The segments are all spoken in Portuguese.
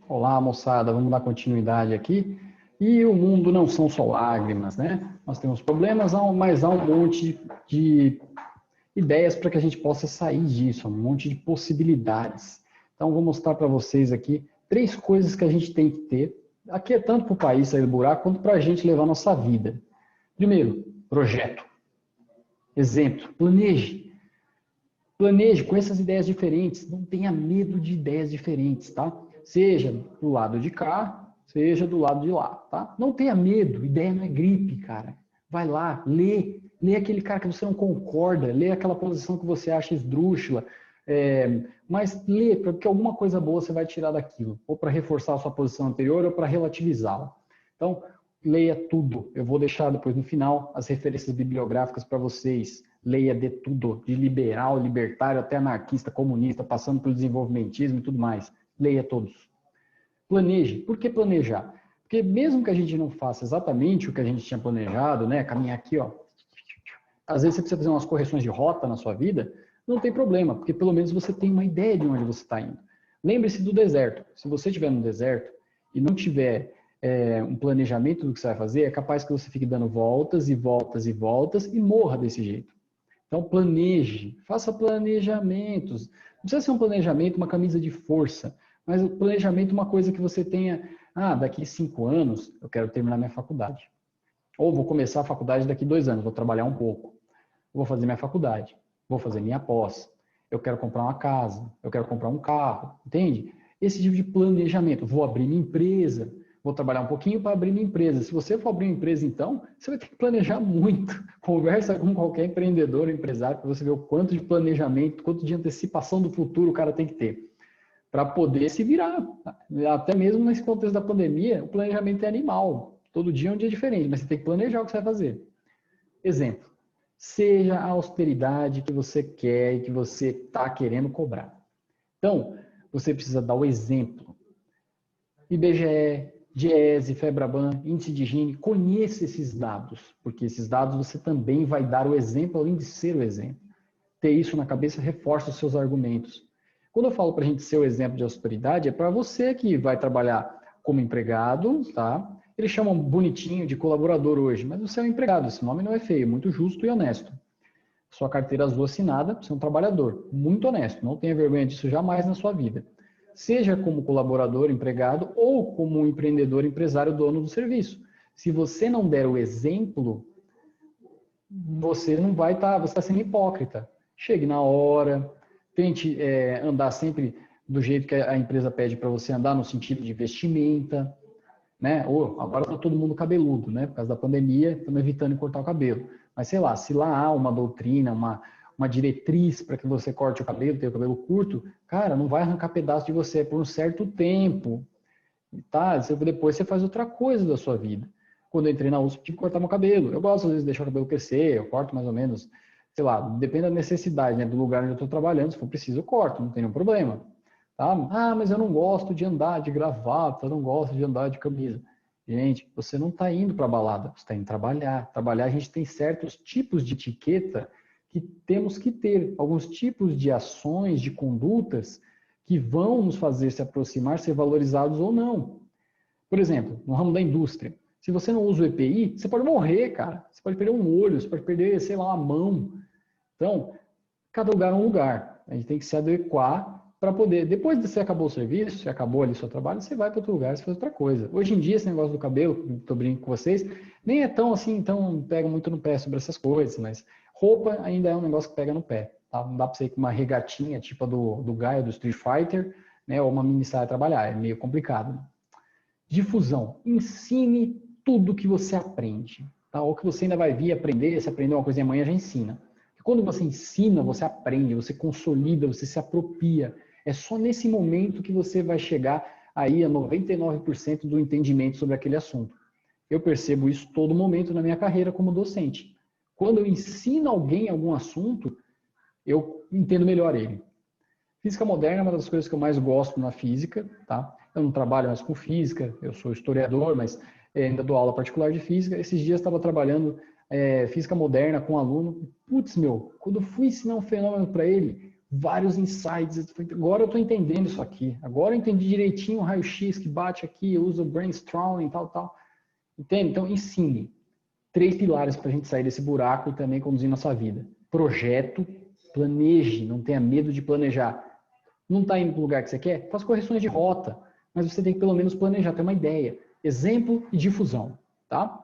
Olá, moçada, vamos dar continuidade aqui. E o mundo não são só lágrimas, né? Nós temos problemas, mas há um monte de ideias para que a gente possa sair disso, um monte de possibilidades. Então, vou mostrar para vocês aqui 3 coisas que a gente tem que ter. Aqui é tanto para o país sair do buraco, quanto para a gente levar a nossa vida. Primeiro, projeto. Exemplo, planeje. Planeje com essas ideias diferentes. Não tenha medo de ideias diferentes, tá? Seja do lado de cá, seja do lado de lá, tá? Não tenha medo. Ideia não é gripe, cara. Vai lá, lê. Lê aquele cara que você não concorda. Lê aquela posição que você acha esdrúxula. Mas lê, porque alguma coisa boa você vai tirar daquilo. Ou para reforçar a sua posição anterior, ou para relativizá-la. Então, leia tudo. Eu vou deixar depois no final as referências bibliográficas para vocês. Leia de tudo, de liberal, libertário até anarquista, comunista, passando pelo desenvolvimentismo e tudo mais. Leia todos. Planeje. Por que planejar? Porque mesmo que a gente não faça exatamente o que a gente tinha planejado, né, caminhar aqui, ó, às vezes você precisa fazer umas correções de rota na sua vida, não tem problema, porque pelo menos você tem uma ideia de onde você está indo. Lembre-se do deserto. Se você estiver no deserto e não tiver um planejamento do que você vai fazer, é capaz que você fique dando voltas e voltas e voltas e morra desse jeito. Então, planeje, faça planejamentos. Não precisa ser um planejamento, uma camisa de força, mas o planejamento é uma coisa que você tenha, daqui 5 anos eu quero terminar minha faculdade. Ou vou começar a faculdade daqui 2 anos, vou trabalhar um pouco. Vou fazer minha faculdade, vou fazer minha pós. Eu quero comprar uma casa, eu quero comprar um carro, entende? Esse tipo de planejamento. Vou abrir minha empresa, vou trabalhar um pouquinho para abrir minha empresa. Se você for abrir uma empresa, então, você vai ter que planejar muito. Conversa com qualquer empreendedor, empresário, para você ver o quanto de planejamento, quanto de antecipação do futuro o cara tem que ter para poder se virar. Até mesmo nesse contexto da pandemia, o planejamento é animal. Todo dia é um dia diferente, mas você tem que planejar o que você vai fazer. Exemplo, seja a austeridade que você quer e que você está querendo cobrar. Então, você precisa dar o exemplo. IBGE, DIEESE, FEBRABAN, Índice de Gini, conheça esses dados, porque esses dados você também vai dar o exemplo além de ser o exemplo. Ter isso na cabeça reforça os seus argumentos. Quando eu falo para a gente ser o exemplo de austeridade, é para você que vai trabalhar como empregado, tá? Eles chamam bonitinho de colaborador hoje, mas você é um empregado, esse nome não é feio, muito justo e honesto. Sua carteira azul assinada, você é um trabalhador, muito honesto, não tenha vergonha disso jamais na sua vida. Seja como colaborador, empregado, ou como um empreendedor, empresário, dono do serviço. Se você não der o exemplo, você não vai estar, você está sendo hipócrita. Chegue na hora, tente andar sempre do jeito que a empresa pede para você andar, no sentido de vestimenta, né? Ou agora está todo mundo cabeludo, né? Por causa da pandemia, estamos evitando cortar o cabelo. Mas sei lá, se lá há uma doutrina, uma diretriz para que você corte o cabelo, tenha o cabelo curto, cara, não vai arrancar pedaço de você por um certo tempo, tá? Depois você faz outra coisa da sua vida. Quando eu entrei na USP, tive que cortar meu cabelo. Eu gosto, às vezes, de deixar o cabelo crescer, eu corto mais ou menos, sei lá, depende da necessidade, né, do lugar onde eu estou trabalhando, se for preciso, eu corto, não tem nenhum problema. Tá? Mas eu não gosto de andar de gravata, eu não gosto de andar de camisa. Gente, você não está indo para a balada, você está indo trabalhar. Trabalhar, a gente tem certos tipos de etiqueta que temos que ter, alguns tipos de ações, de condutas que vão nos fazer se aproximar, ser valorizados ou não. Por exemplo, no ramo da indústria, se você não usa o EPI, você pode morrer, cara. Você pode perder um olho, você pode perder, sei lá, uma mão. Então, cada lugar é um lugar. A gente tem que se adequar para poder, depois de você acabou o serviço, você acabou ali o seu trabalho, você vai para outro lugar, você faz outra coisa. Hoje em dia, esse negócio do cabelo, estou brincando com vocês, nem é tão assim, então pega muito no pé sobre essas coisas, mas roupa ainda é um negócio que pega no pé. Tá? Não dá para você ir com uma regatinha, tipo a do Gaia, do Street Fighter, né, ou uma mini saia trabalhar, é meio complicado. Difusão. Ensine tudo que você aprende. Tá? Ou que você ainda vai vir aprender, se aprender uma coisa amanhã, já ensina. Porque quando você ensina, você aprende, você consolida, você se apropria. É só nesse momento que você vai chegar aí a 99% do entendimento sobre aquele assunto. Eu percebo isso todo momento na minha carreira como docente. Quando eu ensino alguém algum assunto, eu entendo melhor ele. Física moderna é uma das coisas que eu mais gosto na física, tá? Eu não trabalho mais com física, eu sou historiador, mas ainda dou aula particular de física. Esses dias estava trabalhando física moderna com um aluno. Putz, meu, quando eu fui ensinar um fenômeno para ele, vários insights. Agora eu estou entendendo isso aqui. Agora eu entendi direitinho o raio-x que bate aqui, eu uso o brainstorming, tal, tal. Entende? Então, ensine. 3 pilares para a gente sair desse buraco e também conduzir nossa vida. Projeto, planeje, não tenha medo de planejar. Não está indo para o lugar que você quer? Faça correções de rota, mas você tem que pelo menos planejar, ter uma ideia. Exemplo e difusão, tá?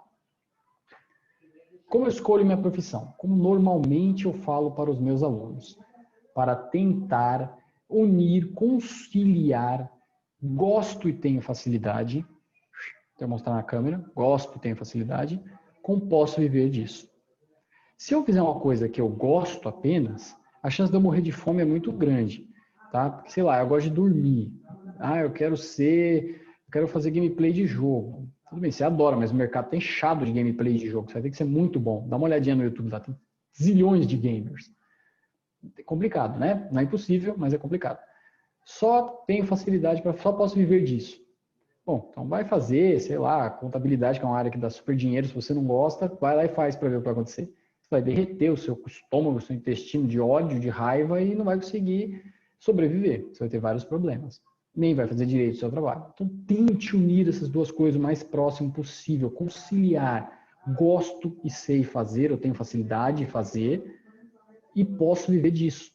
Como eu escolho minha profissão? Como normalmente eu falo para os meus alunos? Para tentar unir, conciliar, gosto e tenho facilidade, vou mostrar na câmera, gosto e tenho facilidade, com posso viver disso. Se eu fizer uma coisa que eu gosto apenas, a chance de eu morrer de fome é muito grande, tá? Porque, sei lá, eu gosto de dormir. Eu quero fazer gameplay de jogo. Tudo bem, você adora, mas o mercado tá inchado de gameplay de jogo. Você vai ter que ser muito bom. Dá uma olhadinha no YouTube lá, tem zilhões de gamers. É complicado, né? Não é impossível, mas é complicado. Só tenho facilidade só posso viver disso. Bom, então vai fazer, sei lá, contabilidade, que é uma área que dá super dinheiro. Se você não gosta, vai lá e faz para ver o que vai acontecer. Você vai derreter o seu estômago, o seu intestino de ódio, de raiva e não vai conseguir sobreviver. Você vai ter vários problemas. Nem vai fazer direito ao seu trabalho. Então, tente unir essas duas coisas o mais próximo possível. Conciliar. Gosto e sei fazer, eu tenho facilidade em fazer e posso viver disso.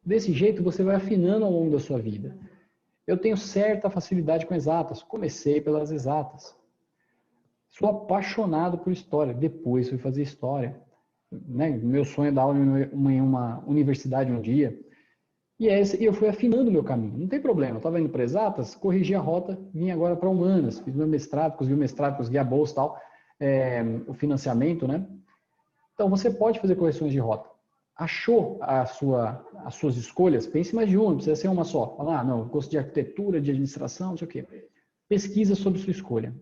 Desse jeito, você vai afinando ao longo da sua vida. Eu tenho certa facilidade com exatas. Comecei pelas exatas. Sou apaixonado por história. Depois fui fazer história. Meu sonho é dar aula em uma universidade um dia. E eu fui afinando o meu caminho. Não tem problema. Eu estava indo para exatas, corrigi a rota, vim agora para humanas. Fiz meu mestrado, consegui a bolsa e tal, o financiamento, né? Então, você pode fazer correções de rota. Achou as suas escolhas? Pense mais de uma, não precisa ser uma só. Fala, não, gosto de arquitetura, de administração, não sei o quê. Pesquisa sobre sua escolha.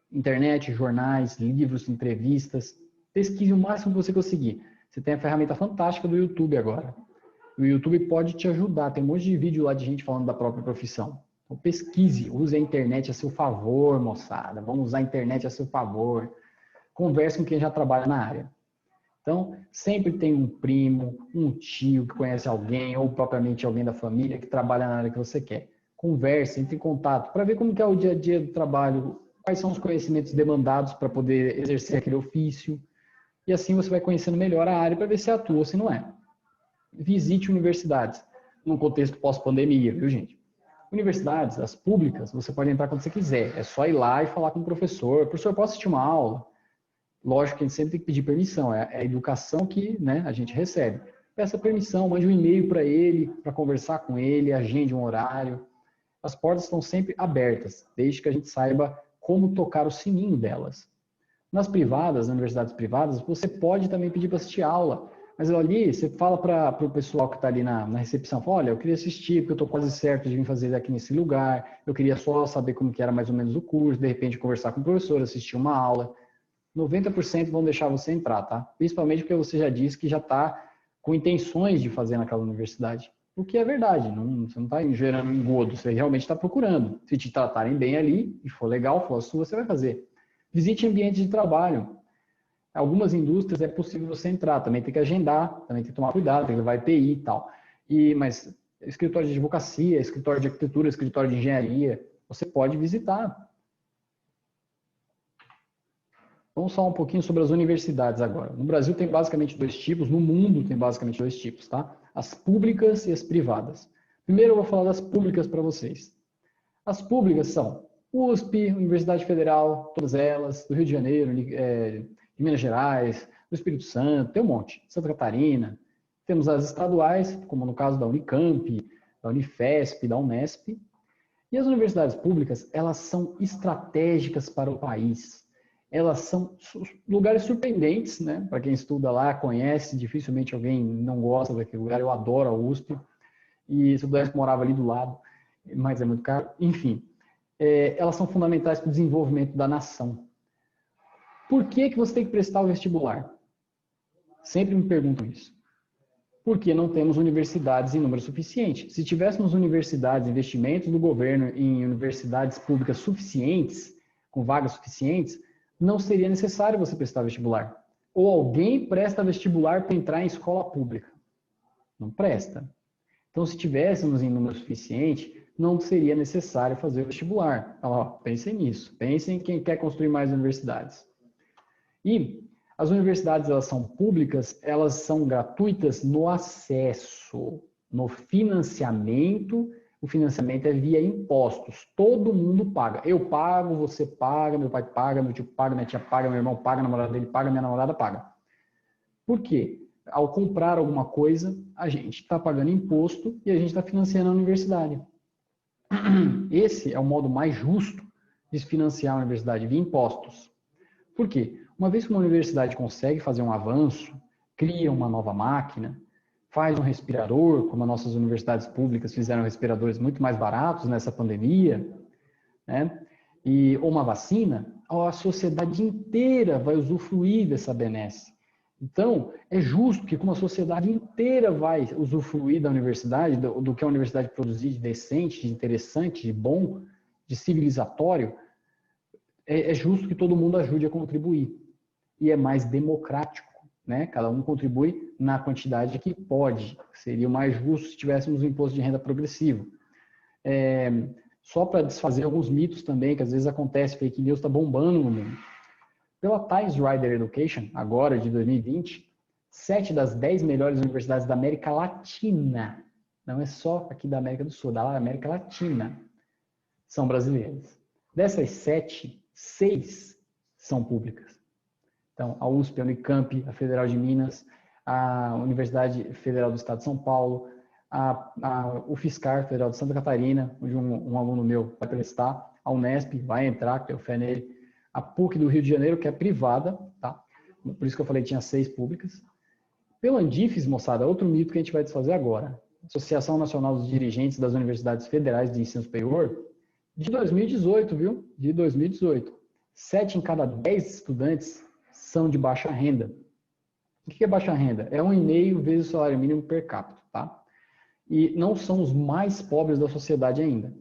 Internet, jornais, livros, entrevistas. Pesquise o máximo que você conseguir. Você tem a ferramenta fantástica do YouTube agora. O YouTube pode te ajudar. Tem um monte de vídeo lá de gente falando da própria profissão. Então, pesquise. Use a internet a seu favor, moçada. Vamos usar a internet a seu favor. Converse com quem já trabalha na área. Então, sempre tem um primo, um tio que conhece alguém, ou propriamente alguém da família que trabalha na área que você quer. Converse, entre em contato, para ver como que é o dia a dia do trabalho, quais são os conhecimentos demandados para poder exercer aquele ofício. E assim você vai conhecendo melhor a área para ver se atua ou se não é. Visite universidades, num contexto pós-pandemia, viu, gente? Universidades, as públicas, você pode entrar quando você quiser. É só ir lá e falar com o professor. Professor, posso assistir uma aula? Lógico que a gente sempre tem que pedir permissão, é a educação que, né, a gente recebe. Peça permissão, mande um e-mail para ele, para conversar com ele, agende um horário. As portas estão sempre abertas, desde que a gente saiba como tocar o sininho delas. Nas privadas, nas universidades privadas, você pode também pedir para assistir aula, mas ali você fala para o pessoal que está ali na recepção, fala, olha, eu queria assistir porque eu estou quase certo de vir fazer aqui nesse lugar, eu queria só saber como que era mais ou menos o curso, de repente conversar com o professor, assistir uma aula. 90% vão deixar você entrar, tá? Principalmente porque você já disse que já está com intenções de fazer naquela universidade. O que é verdade, você não está gerando engodo, você realmente está procurando. Se te tratarem bem ali, e for legal, for a sua, você vai fazer. Visite ambientes de trabalho. Algumas indústrias é possível você entrar, também tem que agendar, também tem que tomar cuidado, tem que levar EPI e tal. Mas escritório de advocacia, escritório de arquitetura, escritório de engenharia, você pode visitar. Vamos falar um pouquinho sobre as universidades agora. No Brasil tem basicamente 2 tipos, no mundo tem basicamente 2 tipos, tá? As públicas e as privadas. Primeiro eu vou falar das públicas para vocês. As públicas são USP, Universidade Federal, todas elas, do Rio de Janeiro, de Minas Gerais, do Espírito Santo, tem um monte, Santa Catarina. Temos as estaduais, como no caso da Unicamp, da Unifesp, da Unesp. E as universidades públicas, elas são estratégicas para o país. Elas são lugares surpreendentes, né? Para quem estuda lá, conhece, dificilmente alguém não gosta daquele lugar. Eu adoro a USP e se eu pudesse morava ali do lado, mas é muito caro. Enfim, elas são fundamentais para o desenvolvimento da nação. Por que você tem que prestar o vestibular? Sempre me perguntam isso. Porque não temos universidades em número suficiente. Se tivéssemos universidades, investimentos do governo em universidades públicas suficientes, com vagas suficientes, não seria necessário você prestar vestibular. Ou alguém presta vestibular para entrar em escola pública. Não presta. Então, se tivéssemos em número suficiente, não seria necessário fazer o vestibular. Ó, pensem nisso. Pensem em quem quer construir mais universidades. E as universidades, elas são públicas, elas são gratuitas no acesso, no financiamento. O financiamento é via impostos. Todo mundo paga. Eu pago, você paga, meu pai paga, meu tio paga, minha tia paga, meu irmão paga, a namorada dele paga, minha namorada paga. Por quê? Ao comprar alguma coisa, a gente está pagando imposto e a gente está financiando a universidade. Esse é o modo mais justo de se financiar a universidade, via impostos. Por quê? Uma vez que uma universidade consegue fazer um avanço, cria uma nova máquina, faz um respirador, como as nossas universidades públicas fizeram respiradores muito mais baratos nessa pandemia, né? Ou uma vacina, a sociedade inteira vai usufruir dessa benesse. Então, é justo que como a sociedade inteira vai usufruir da universidade, do que a universidade produzir de decente, de interessante, de bom, de civilizatório, é justo que todo mundo ajude a contribuir. E é mais democrático, né? Cada um contribui na quantidade que pode. Seria o mais justo se tivéssemos um imposto de renda progressivo. Só para desfazer alguns mitos também, que às vezes acontece, fake news está bombando no mundo. Pela Times Rider Education, agora de 2020, 7 das 10 melhores universidades da América Latina, não é só aqui da América do Sul, da América Latina, são brasileiras. Dessas 7, 6 são públicas. Então, a USP, a Unicamp, a Federal de Minas, a Universidade Federal do Estado de São Paulo, a UFSCar, Federal de Santa Catarina, onde um aluno meu vai prestar, a Unesp vai entrar, que eu fé nele, a PUC do Rio de Janeiro, que é privada, tá? Por isso que eu falei que tinha 6 públicas. Pelo Andifes, moçada, outro mito que a gente vai desfazer agora. Associação Nacional dos Dirigentes das Universidades Federais de Ensino Superior, de 2018, viu? De 2018. 7 em cada 10 estudantes são de baixa renda. O que é baixa renda? É 1,5 vezes o salário mínimo per capita, tá? E não são os mais pobres da sociedade ainda,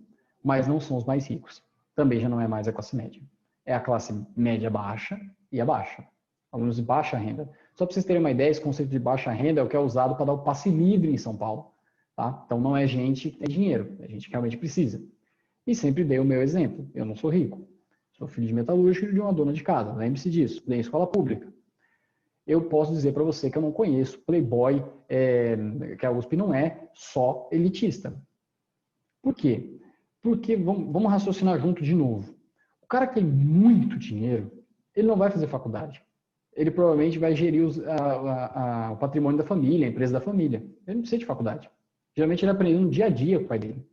mas não são os mais ricos. Também já não é mais a classe média. É a classe média baixa e a baixa. Alunos de baixa renda. Só para vocês terem uma ideia, esse conceito de baixa renda é o que é usado para dar o passe livre em São Paulo. Tá? Então não é gente que tem dinheiro, é gente que realmente precisa. E sempre dei o meu exemplo. Eu não sou rico. Sou filho de metalúrgico e de uma dona de casa. Lembre-se disso. Dei escola pública. Eu posso dizer para você que eu não conheço playboy, que a USP não é só elitista. Por quê? Porque, vamos raciocinar junto de novo. O cara que tem muito dinheiro, ele não vai fazer faculdade. Ele provavelmente vai gerir o patrimônio da família, a empresa da família. Ele não precisa de faculdade. Geralmente ele aprende no dia a dia com o pai dele.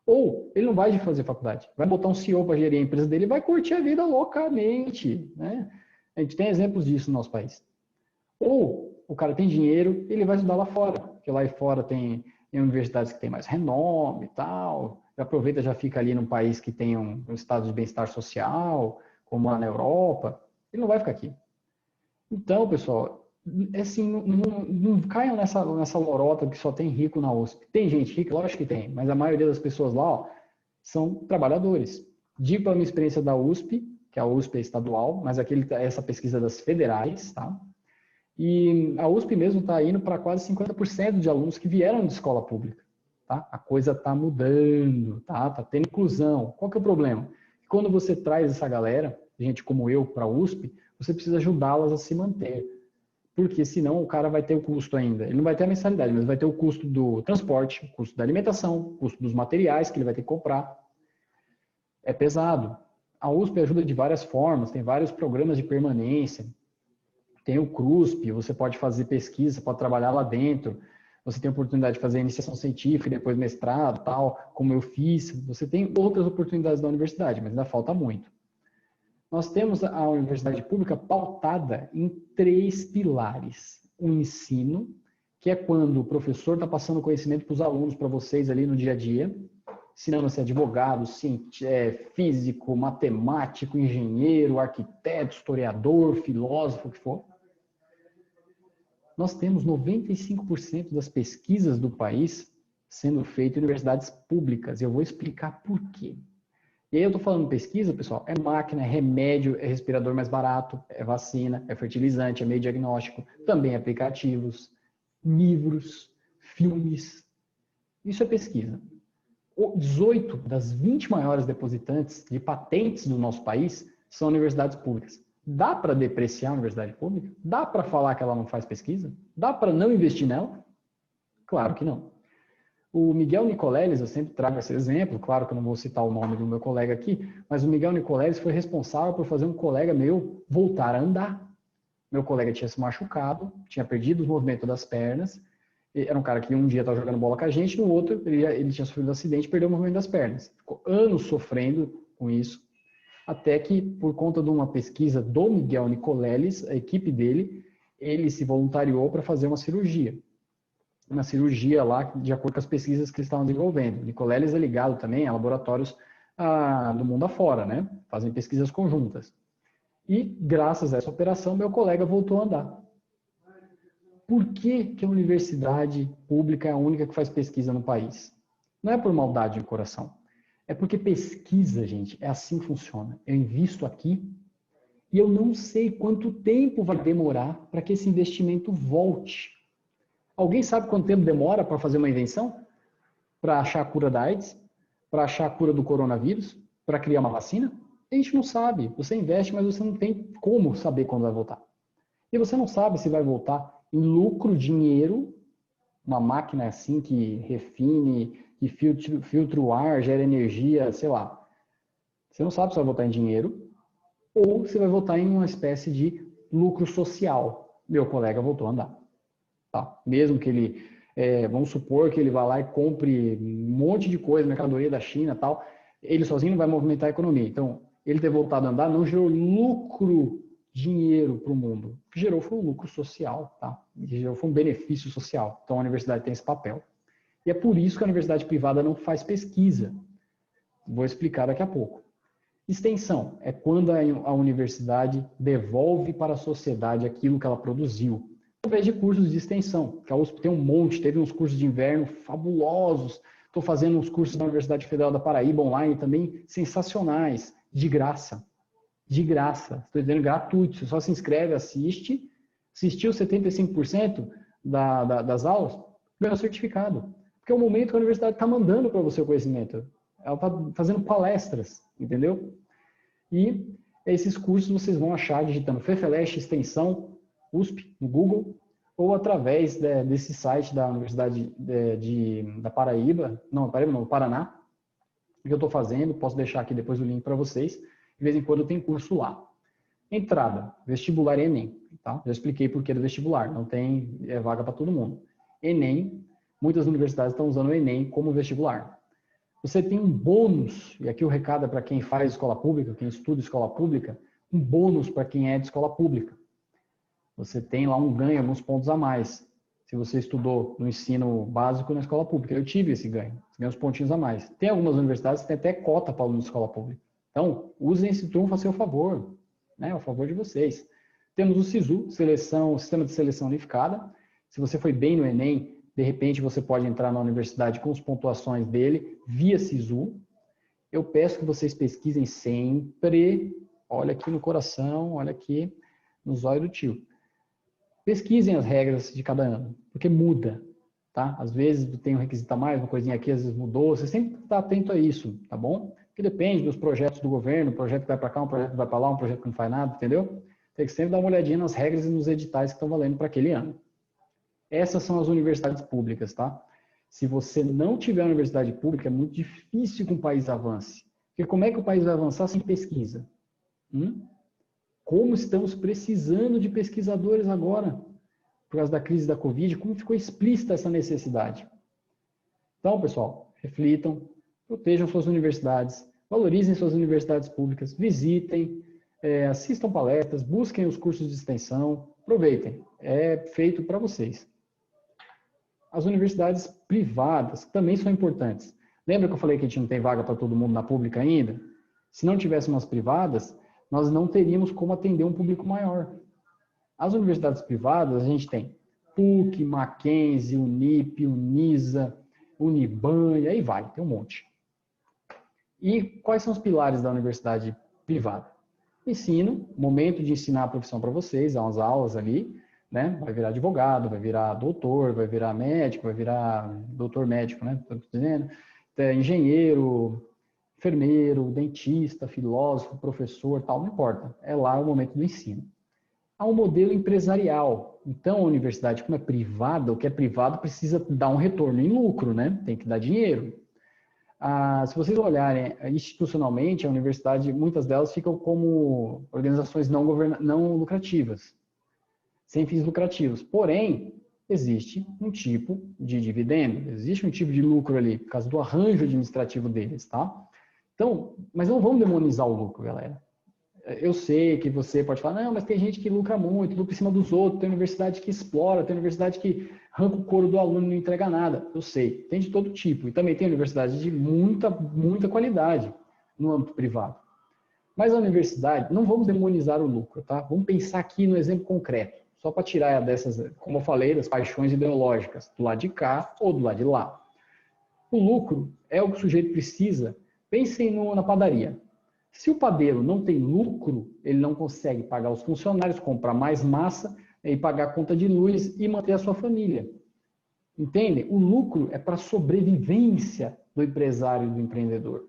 Ou ele não vai fazer faculdade. Vai botar um CEO para gerir a empresa dele e vai curtir a vida loucamente, né? A gente tem exemplos disso no nosso país. Ou o cara tem dinheiro, ele vai estudar lá fora, porque lá fora tem universidades que têm mais renome e tal, aproveita, já fica ali num país que tem um estado de bem-estar social, como lá na Europa, ele não vai ficar aqui. Então, pessoal, assim, não caiam nessa lorota que só tem rico na USP. Tem gente rica, lógico que tem, mas a maioria das pessoas lá, ó, são trabalhadores. Digo pela minha experiência da USP, que a USP é estadual, mas essa pesquisa das federais, tá? E a USP mesmo está indo para quase 50% de alunos que vieram de escola pública. Tá? A coisa está mudando, tá? Tá tendo inclusão. Qual que é o problema? Quando você traz essa galera, gente como eu, para a USP, você precisa ajudá-las a se manter. Porque senão o cara vai ter o custo ainda. Ele não vai ter a mensalidade, mas vai ter o custo do transporte, o custo da alimentação, o custo dos materiais que ele vai ter que comprar. É pesado. A USP ajuda de várias formas, tem vários programas de permanência. Tem o CRUSP, você pode fazer pesquisa, pode trabalhar lá dentro, você tem a oportunidade de fazer iniciação científica, depois mestrado, tal, como eu fiz. Você tem outras oportunidades da universidade, mas ainda falta muito. Nós temos a universidade pública pautada em 3 pilares. O ensino, que é quando o professor está passando conhecimento para os alunos, para vocês ali no dia a dia, ensinando a ser advogado, físico, matemático, engenheiro, arquiteto, historiador, filósofo, o que for. Nós temos 95% das pesquisas do país sendo feitas em universidades públicas. Eu vou explicar por quê. E aí eu estou falando pesquisa, pessoal, é máquina, é remédio, é respirador mais barato, é vacina, é fertilizante, é meio diagnóstico, também aplicativos. livros, filmes. Isso é pesquisa. 18 das 20 maiores depositantes de patentes do nosso país são universidades públicas. Dá para depreciar a universidade pública? Dá para falar que ela não faz pesquisa? Dá para não investir nela? Claro que não. O Miguel Nicoleles, eu sempre trago esse exemplo, claro que eu não vou citar o nome do meu colega aqui, mas o Miguel Nicoleles foi responsável por fazer um colega meu voltar a andar. Meu colega tinha se machucado, tinha perdido os movimentos das pernas, era um cara que um dia estava jogando bola com a gente, no outro ele tinha sofrido um acidente e perdeu o movimento das pernas. Ficou anos sofrendo com isso, até que, por conta de uma pesquisa do Miguel Nicoleles, a equipe dele, ele se voluntariou para fazer uma cirurgia lá, de acordo com as pesquisas que eles estavam desenvolvendo. O Nicoleles é ligado também a laboratórios do mundo afora, né? Fazem pesquisas conjuntas. E, graças a essa operação, meu colega voltou a andar. Por que a universidade pública é a única que faz pesquisa no país? Não é por maldade no coração. É porque pesquisa, gente, é assim que funciona. Eu invisto aqui e eu não sei quanto tempo vai demorar para que esse investimento volte. Alguém sabe quanto tempo demora para fazer uma invenção? Para achar a cura da AIDS? Para achar a cura do coronavírus? Para criar uma vacina? A gente não sabe. Você investe, mas você não tem como saber quando vai voltar. E você não sabe se vai voltar em lucro, dinheiro, uma máquina assim que refine, que filtra o ar, gera energia, sei lá. Você não sabe se vai voltar em dinheiro ou se vai voltar em uma espécie de lucro social. Meu colega voltou a andar. Tá? Mesmo que ele, vamos supor que ele vá lá e compre um monte de coisa, mercadoria da China e tal, ele sozinho não vai movimentar a economia. Então, ele ter voltado a andar não gerou lucro, dinheiro para o mundo. O que gerou foi um lucro social, tá? O que gerou foi um benefício social. Então, a universidade tem esse papel. E é por isso que a universidade privada não faz pesquisa. Vou explicar daqui a pouco. Extensão é quando a universidade devolve para a sociedade aquilo que ela produziu. Através de cursos de extensão, que a USP tem um monte, teve uns cursos de inverno fabulosos. Estou fazendo uns cursos da Universidade Federal da Paraíba online também, sensacionais, de graça. De graça, estou dizendo gratuito. Você só se inscreve, assiste, assistiu 75% das aulas, ganha o certificado. Porque é o momento que a universidade está mandando para você o conhecimento. Ela está fazendo palestras, entendeu? E esses cursos vocês vão achar digitando FEFELESH Extensão USP no Google ou através desse site da Universidade da Paraíba, não, Paraná, que eu estou fazendo, posso deixar aqui depois o link para vocês. De vez em quando tem curso lá. Entrada, vestibular e Enem. Tá? Já expliquei por que do vestibular, não tem vaga para todo mundo. Enem, muitas universidades estão usando o Enem como vestibular. Você tem um bônus, e aqui o recado é para quem faz escola pública, quem estuda escola pública, um bônus para quem é de escola pública. Você tem lá um ganho, alguns pontos a mais. Se você estudou no ensino básico na escola pública, eu tive esse ganho, uns pontinhos a mais. Tem algumas universidades que tem até cota para aluno de escola pública. Então, usem esse trunfo a seu favor, né, a favor de vocês. Temos o SISU, Sistema de Seleção Unificada. Se você foi bem no Enem, de repente você pode entrar na universidade com as pontuações dele via SISU. Eu peço que vocês pesquisem sempre, olha aqui no coração, olha aqui no zóio do tio. Pesquisem as regras de cada ano, porque muda, tá? Às vezes tem um requisito a mais, uma coisinha aqui, às vezes mudou. Você sempre está atento a isso, tá bom? Porque depende dos projetos do governo, um projeto que vai para cá, um projeto que vai para lá, um projeto que não faz nada, entendeu? Tem que sempre dar uma olhadinha nas regras e nos editais que estão valendo para aquele ano. Essas são as universidades públicas, tá? Se você não tiver uma universidade pública, é muito difícil que um país avance. Porque como é que o país vai avançar sem pesquisa? Como estamos precisando de pesquisadores agora, por causa da crise da Covid, como ficou explícita essa necessidade? Então, pessoal, reflitam, protejam suas universidades, valorizem suas universidades públicas, visitem, assistam palestras, busquem os cursos de extensão, aproveitem, é feito para vocês. As universidades privadas também são importantes. Lembra que eu falei que a gente não tem vaga para todo mundo na pública ainda? Se não tivéssemos as privadas, nós não teríamos como atender um público maior. As universidades privadas, a gente tem PUC, Mackenzie, Unip, Unisa, Uniban, e aí vai, tem um monte. E quais são os pilares da universidade privada? Ensino, momento de ensinar a profissão para vocês, há umas aulas ali, né? Vai virar advogado, vai virar doutor, vai virar médico, vai virar doutor médico, né? Estou dizendo, engenheiro, enfermeiro, dentista, filósofo, professor, tal, não importa. É lá o momento do ensino. Há um modelo empresarial. Então, a universidade, como é privada, o que é privado precisa dar um retorno em lucro, né? Tem que dar dinheiro. Se vocês olharem institucionalmente, a universidade, muitas delas ficam como organizações não lucrativas, sem fins lucrativos. Porém, existe um tipo de dividendo, existe um tipo de lucro ali, por causa do arranjo administrativo deles, tá? Então, mas não vamos demonizar o lucro, galera. Eu sei que você pode falar, não, mas tem gente que lucra muito, lucra em cima dos outros, tem universidade que explora, tem universidade que arranca o couro do aluno e não entrega nada. Eu sei, tem de todo tipo. E também tem universidade de muita qualidade no âmbito privado. Mas a universidade, não vamos demonizar o lucro, tá? Vamos pensar aqui no exemplo concreto, só para tirar dessas, como eu falei, das paixões ideológicas, do lado de cá ou do lado de lá. O lucro é o que o sujeito precisa. Pensem na padaria. Se o padeiro não tem lucro, ele não consegue pagar os funcionários, comprar mais massa e pagar a conta de luz e manter a sua família. Entende? O lucro é para a sobrevivência do empresário e do empreendedor.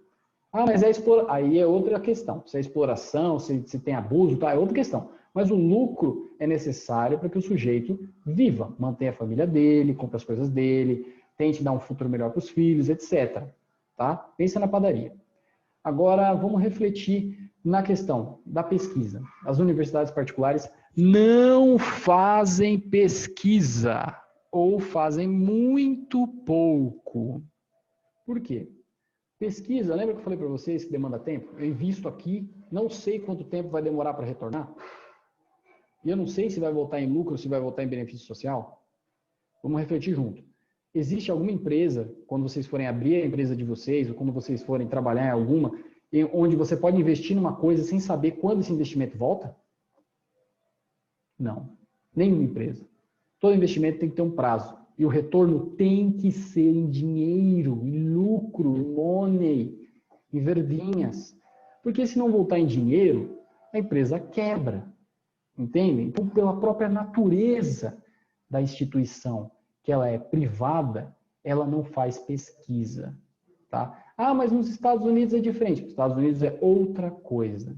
Mas aí é outra questão. Se é exploração, se tem abuso, tá, é outra questão. Mas o lucro é necessário para que o sujeito viva, mantenha a família dele, compre as coisas dele, tente dar um futuro melhor para os filhos, etc. Tá? Pensa na padaria. Agora, vamos refletir na questão da pesquisa. As universidades particulares não fazem pesquisa ou fazem muito pouco. Por quê? Pesquisa, lembra que eu falei para vocês que demanda tempo? Eu invisto aqui, não sei quanto tempo vai demorar para retornar. E eu não sei se vai voltar em lucro ou se vai voltar em benefício social. Vamos refletir junto. Existe alguma empresa, quando vocês forem abrir a empresa de vocês, ou quando vocês forem trabalhar em alguma, onde você pode investir numa coisa sem saber quando esse investimento volta? Não. Nenhuma empresa. Todo investimento tem que ter um prazo. E o retorno tem que ser em dinheiro, em lucro, em money, em verdinhas. Porque se não voltar em dinheiro, a empresa quebra. Entende? Então, pela própria natureza da instituição, que ela é privada, ela não faz pesquisa. Tá? Mas nos Estados Unidos é diferente. Nos Estados Unidos é outra coisa.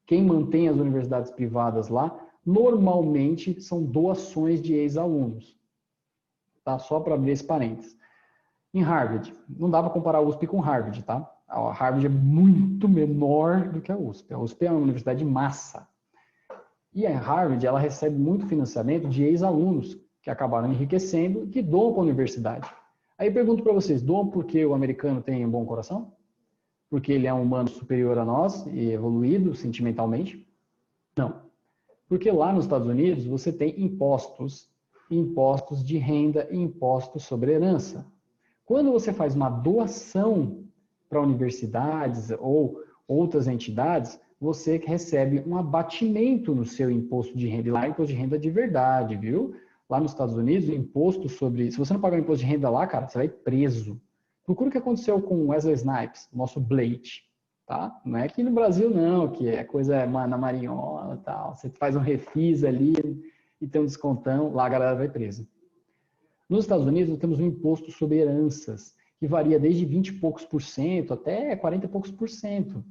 Quem mantém as universidades privadas lá, normalmente são doações de ex-alunos. Tá? Só para abrir esse parênteses. Em Harvard, não dá para comparar a USP com Harvard, tá? A Harvard é muito menor do que a USP. A USP é uma universidade de massa. E a Harvard, ela recebe muito financiamento de ex-alunos que acabaram enriquecendo e que doam para a universidade. Aí eu pergunto para vocês, doam porque o americano tem um bom coração? Porque ele é um humano superior a nós e evoluído sentimentalmente? Não. Porque lá nos Estados Unidos você tem impostos de renda e impostos sobre herança. Quando você faz uma doação para universidades ou outras entidades, você recebe um abatimento no seu imposto de renda. E lá é imposto de renda de verdade, viu? Lá nos Estados Unidos, o imposto sobre... Se você não pagar o imposto de renda lá, cara, você vai preso. Procura o que aconteceu com Wesley Snipes, nosso Blade, tá? Não é aqui no Brasil, não, que é coisa na marinhola e tal. Você faz um refis ali e tem um descontão, lá a galera vai presa. Nos Estados Unidos, nós temos um imposto sobre heranças, que varia desde 20 e poucos por cento até 40 e poucos por cento.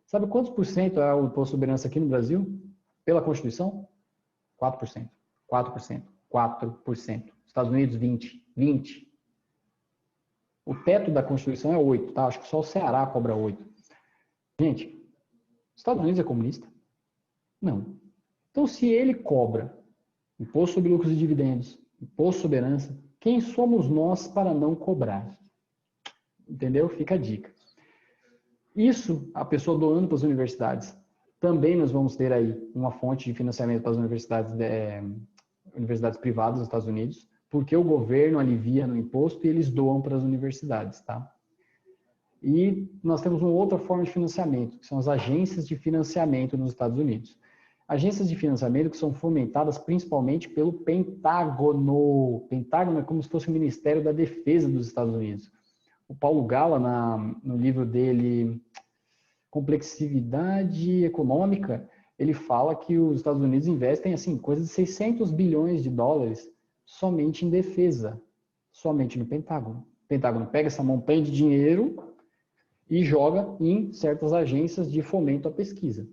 Sabe quantos por cento é o imposto sobre herança aqui no Brasil? Pela Constituição? 4%. 4%. 4%. Estados Unidos, 20%. 20%. O teto da Constituição é 8%, tá? Acho que só o Ceará cobra 8%. Gente, os Estados Unidos é comunista? Não. Então, se ele cobra imposto sobre lucros e dividendos, imposto sobre herança, quem somos nós para não cobrar? Entendeu? Fica a dica. Isso, a pessoa doando para as universidades. Também nós vamos ter aí uma fonte de financiamento para as universidades privadas dos Estados Unidos, porque o governo alivia no imposto e eles doam para as universidades, tá? E nós temos uma outra forma de financiamento, que são as agências de financiamento nos Estados Unidos. Agências de financiamento que são fomentadas principalmente pelo Pentágono. O Pentágono é como se fosse o Ministério da Defesa dos Estados Unidos. O Paulo Gala, no livro dele, Complexividade Econômica, ele fala que os Estados Unidos investem assim, coisa de 600 bilhões de dólares somente em defesa, somente no Pentágono. O Pentágono pega essa montanha de dinheiro e joga em certas agências de fomento à pesquisa.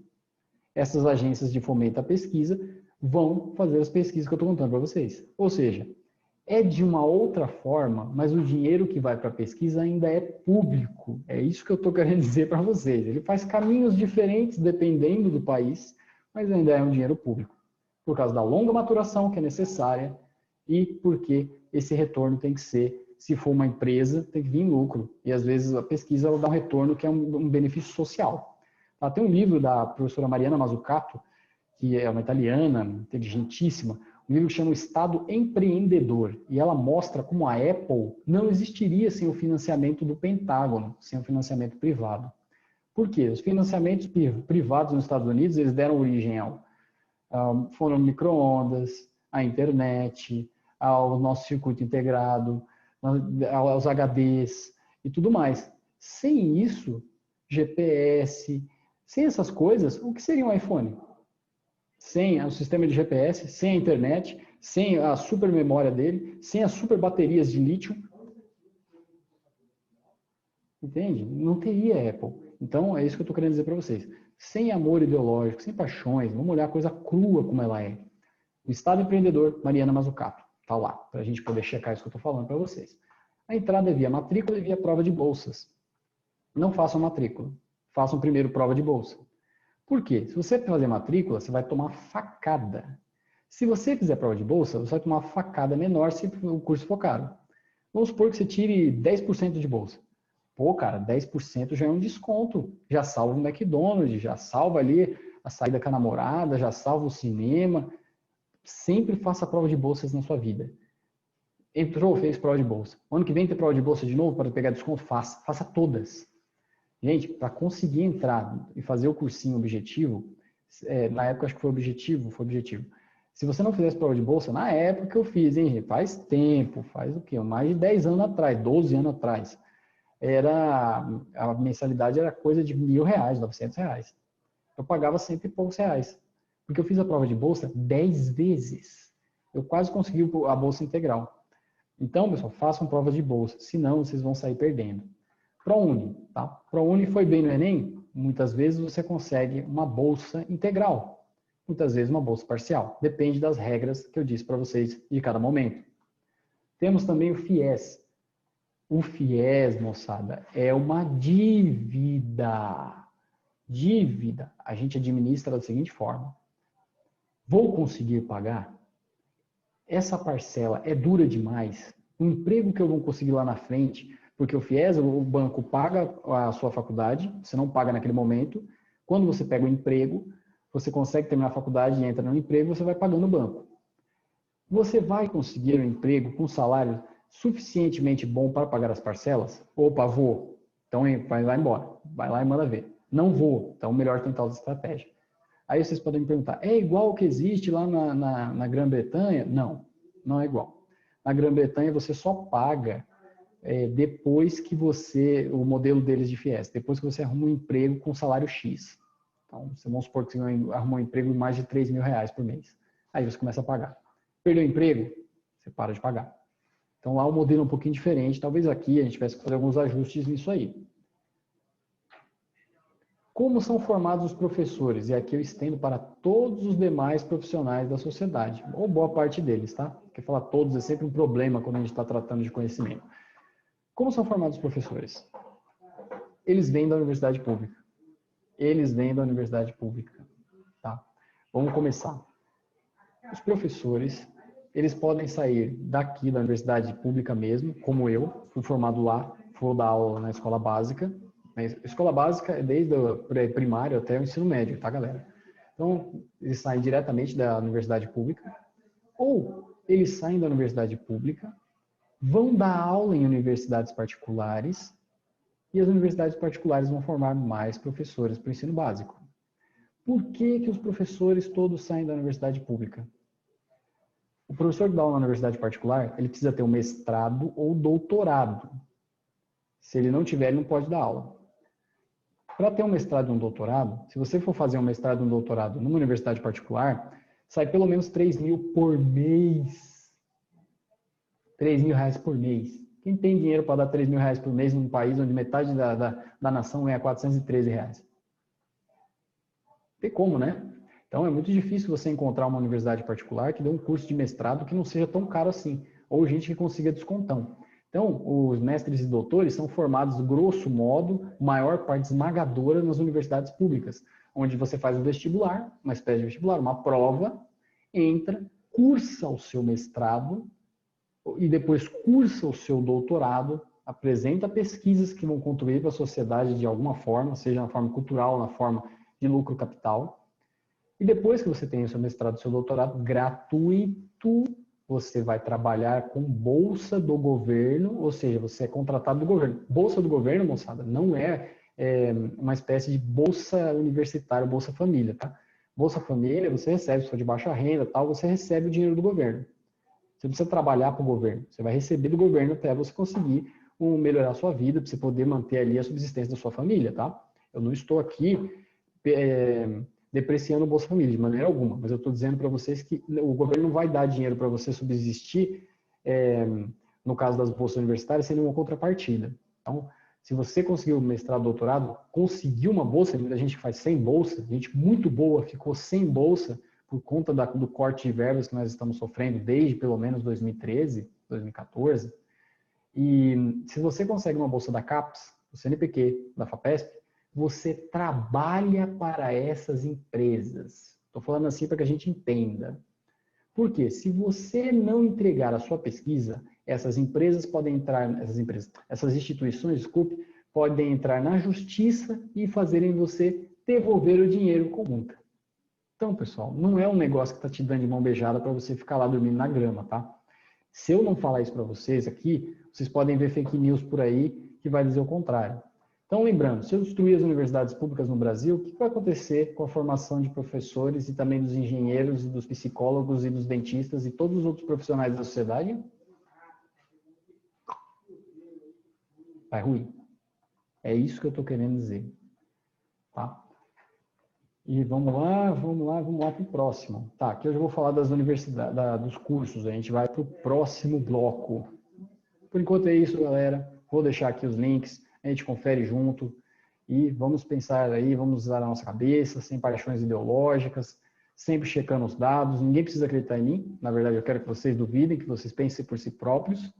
Essas agências de fomento à pesquisa vão fazer as pesquisas que eu estou contando para vocês. Ou seja, é de uma outra forma, mas o dinheiro que vai para a pesquisa ainda é público. É isso que eu estou querendo dizer para vocês. Ele faz caminhos diferentes dependendo do país, mas ainda é um dinheiro público. Por causa da longa maturação que é necessária e porque esse retorno tem que ser, se for uma empresa, tem que vir em lucro. E às vezes a pesquisa ela dá um retorno que é um benefício social. Tem um livro da professora Mariana Mazzucato, que é uma italiana, inteligentíssima, um livro que chama O Estado Empreendedor, e ela mostra como a Apple não existiria sem o financiamento do Pentágono, sem o financiamento privado. Por quê? Os financiamentos privados nos Estados Unidos, eles deram origem ao forno micro-ondas, à internet, ao nosso circuito integrado, aos HDs e tudo mais. Sem isso, GPS, sem essas coisas, o que seria um iPhone? Sem o sistema de GPS, sem a internet, sem a super memória dele, sem as super baterias de lítio. Entende? Não teria Apple. Então, é isso que eu estou querendo dizer para vocês. Sem amor ideológico, sem paixões, vamos olhar a coisa crua como ela é. O Estado Empreendedor, Mariana Mazzucato. Está lá, para a gente poder checar isso que eu estou falando para vocês. A entrada é via matrícula e via prova de bolsas. Não façam matrícula. Façam primeiro prova de bolsa. Por quê? Se você fazer matrícula, você vai tomar facada. Se você fizer prova de bolsa, você vai tomar uma facada menor se o curso for caro. Vamos supor que você tire 10% de bolsa. Pô, cara, 10% já é um desconto. Já salva o McDonald's, já salva ali a saída com a namorada, já salva o cinema. Sempre faça prova de bolsas na sua vida. Entrou, fez prova de bolsa. Ano que vem tem prova de bolsa de novo para pegar desconto? Faça. Faça todas. Gente, para conseguir entrar e fazer o cursinho objetivo, na época acho que foi objetivo. Se você não fizesse prova de bolsa, na época que eu fiz, hein, faz tempo, faz o quê? Mais de 10 anos atrás, 12 anos atrás. A mensalidade era coisa de R$1.000, R$900. Eu pagava cento e poucos reais. Porque eu fiz a prova de bolsa 10 vezes. Eu quase consegui a bolsa integral. Então, pessoal, façam prova de bolsa, senão vocês vão sair perdendo. ProUni, tá? ProUni foi bem no Enem? Muitas vezes você consegue uma bolsa integral. Muitas vezes uma bolsa parcial. Depende das regras que eu disse para vocês de cada momento. Temos também o FIES. O FIES, moçada, é uma dívida. Dívida. A gente administra da seguinte forma. Vou conseguir pagar? Essa parcela é dura demais? O emprego que eu vou conseguir lá na frente, porque o FIES, o banco paga a sua faculdade, você não paga naquele momento. Quando você pega o emprego, você consegue terminar a faculdade e entra no emprego, você vai pagando o banco. Você vai conseguir um emprego com salário suficientemente bom para pagar as parcelas? Opa, vou. Então vai lá embora. Vai lá e manda ver. Não vou. Então melhor tentar outra estratégia. Aí vocês podem me perguntar, é igual o que existe lá na Grã-Bretanha? Não, não é igual. Na Grã-Bretanha você só paga depois que o modelo deles de FIES, depois que você arruma um emprego com salário X. Então, vamos supor que você arrumou um emprego de mais de R$3.000 por mês. Aí você começa a pagar. Perdeu o emprego? Você para de pagar. Então lá o modelo é um pouquinho diferente. Talvez aqui a gente tivesse que fazer alguns ajustes nisso aí. Como são formados os professores? E aqui eu estendo para todos os demais profissionais da sociedade, ou boa parte deles, tá? Porque falar todos é sempre um problema quando a gente está tratando de conhecimento. Como são formados os professores? Eles vêm da universidade pública. Eles vêm da universidade pública, tá? Vamos começar. Os professores, eles podem sair daqui da universidade pública mesmo, como eu, fui formado lá, vou dar aula na escola básica. A escola básica é desde o primário até o ensino médio, tá, galera? Então, eles saem diretamente da universidade pública, ou eles saem da universidade pública, vão dar aula em universidades particulares, e as universidades particulares vão formar mais professores para o ensino básico. Por que os professores todos saem da universidade pública? O professor que dá aula na universidade particular, ele precisa ter um mestrado ou doutorado. Se ele não tiver, ele não pode dar aula. Para ter um mestrado e um doutorado, se você for fazer um mestrado e um doutorado numa universidade particular, sai pelo menos 3 mil por mês. 3 mil reais por mês. Quem tem dinheiro para dar 3 mil reais por mês num país onde metade da nação ganha 413 reais? Tem como, né? Então é muito difícil você encontrar uma universidade particular que dê um curso de mestrado que não seja tão caro assim, ou gente que consiga descontão. Então, os mestres e doutores são formados, grosso modo, maior parte esmagadora nas universidades públicas, onde você faz um vestibular, uma espécie de vestibular, uma prova, entra, cursa o seu mestrado e depois cursa o seu doutorado, apresenta pesquisas que vão contribuir para a sociedade de alguma forma, seja na forma cultural, na forma de lucro capital. E depois que você tem o seu mestrado, o seu doutorado gratuito, você vai trabalhar com bolsa do governo, ou seja, você é contratado do governo. Bolsa do governo, moçada, não é uma espécie de bolsa universitária, bolsa família, tá? Bolsa família, você recebe, se for de baixa renda, tal, você recebe o dinheiro do governo. Você precisa trabalhar para o governo. Você vai receber do governo até você conseguir melhorar a sua vida, para você poder manter ali a subsistência da sua família, tá? Eu não estou aqui depreciando o Bolsa Família, de maneira alguma, mas eu estou dizendo para vocês que o governo não vai dar dinheiro para você subsistir, no caso das bolsas universitárias, sem nenhuma contrapartida. Então, se você conseguiu mestrado, doutorado, conseguiu uma bolsa, muita gente faz sem bolsa, gente muito boa ficou sem bolsa, por conta do corte de verbas que nós estamos sofrendo desde pelo menos 2013, 2014. E se você consegue uma bolsa da CAPES, do CNPq, da FAPESP, você trabalha para essas empresas. Estou falando assim para que a gente entenda. Por quê? Se você não entregar a sua pesquisa, essas empresas podem entrar, essas instituições, desculpe, podem entrar na justiça e fazerem você devolver o dinheiro com multa. Então, pessoal, não é um negócio que está te dando de mão beijada para você ficar lá dormindo na grama, tá? Se eu não falar isso para vocês aqui, vocês podem ver fake news por aí que vai dizer o contrário. Então, lembrando, se eu destruir as universidades públicas no Brasil, o que vai acontecer com a formação de professores e também dos engenheiros, dos psicólogos e dos dentistas e todos os outros profissionais da sociedade? Vai ruir. É isso que eu estou querendo dizer. Tá? E vamos lá para o próximo. Tá, aqui eu já vou falar das universidades, dos cursos. A gente vai para o próximo bloco. Por enquanto é isso, galera. Vou deixar aqui os links, a gente confere junto e vamos pensar aí, vamos usar a nossa cabeça, sem paixões ideológicas, sempre checando os dados. Ninguém precisa acreditar em mim. Na verdade, eu quero que vocês duvidem, que vocês pensem por si próprios.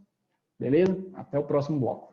Beleza? Até o próximo bloco.